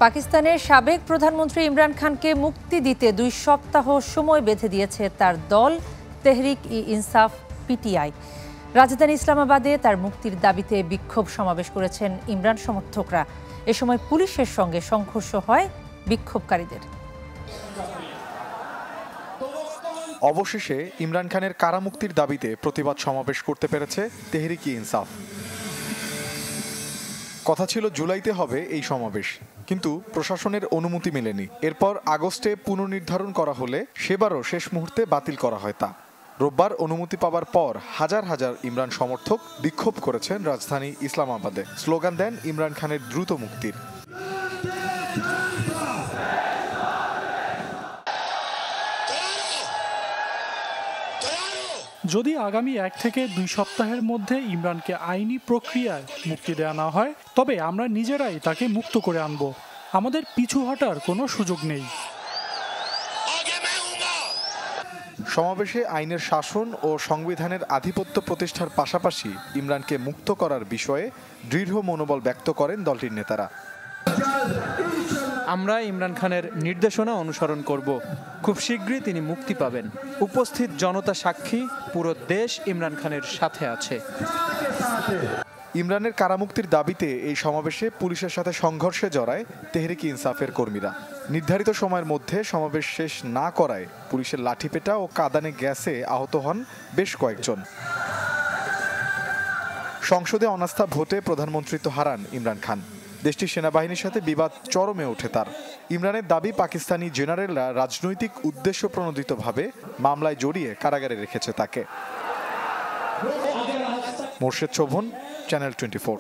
পাকিস্তানের সাবেক প্রধানমন্ত্রী ইমরান খানকে মুক্তি দিতে 2 সপ্তাহ সময় বেঁধে দিয়েছে তার দল তেহরিক-ই-ইনসাফ পিটিআই। রাজধানী ইসলামাবাদে তার মুক্তির দাবিতে বিক্ষোভ সমাবেশ করেছেন ইমরান সমর্থকরা। এ সময় পুলিশের সঙ্গে সংঘর্ষ হয় বিক্ষোভকারীদের। অবশেষে ইমরান খানের কারামুক্তির দাবিতে প্রতিবাদ সমাবেশ করতে পেরেছে তেহরিক-ই-ইনসাফ। কথা ছিল জুলাইতে হবে এই সমাবেশ, কিন্তু প্রশাসনের অনুমতি মেলেনি। এরপর আগস্টে পুনর্নির্ধারণ করা হলে সেবারও শেষ মুহূর্তে বাতিল করা হয় তা। রোববার অনুমতি পাওয়ার পর হাজার হাজার ইমরান সমর্থক বিক্ষোভ করেছেন রাজধানী ইসলামাবাদে। স্লোগান দেন ইমরান খানের দ্রুত মুক্তির। যদি আগামী 1 থেকে 2 সপ্তাহের মধ্যে ইমরানকে আইনি প্রক্রিয়ায় মুক্তি দেওয়া না হয়, তবে আমরা নিজেরাই তাকে মুক্ত করে আনব। আমাদের পিছু হটার কোনো সুযোগ নেই। সমাবেশে আইনের শাসন ও সংবিধানের আধিপত্য প্রতিষ্ঠার পাশাপাশি ইমরানকে মুক্ত করার বিষয়ে দৃঢ় মনোবল ব্যক্ত করেন দলটির নেতারা। আমরা ইমরান খানের নির্দেশনা অনুসরণ করব। খুব শীঘ্রই তিনি মুক্তি পাবেন। উপস্থিত জনতা সাক্ষী, পুরো দেশ ইমরান খানের সাথে আছে। ইমরানের কারামুক্তির দাবিতে এই সমাবেশে পুলিশের সাথে সংঘর্ষে জড়ায় তেহরিক-ই-ইনসাফের কর্মীরা। নির্ধারিত সময়ের মধ্যে সমাবেশ শেষ না করায় পুলিশের লাঠিপেটা ও কাঁদানে গ্যাসে আহত হন বেশ কয়েকজন। সংসদে অনাস্থা ভোটে প্রধানমন্ত্রিত্ব হারান ইমরান খান। দেশটির সেনাবাহিনীর সাথে বিবাদ চরমে ওঠে তার। ইমরানের দাবি, পাকিস্তানি জেনারেলরা রাজনৈতিক উদ্দেশ্য প্রণোদিতভাবে মামলায় জড়িয়ে কারাগারে রেখেছে তাকে। মোর্শেদ শোভন, চ্যানেল 24।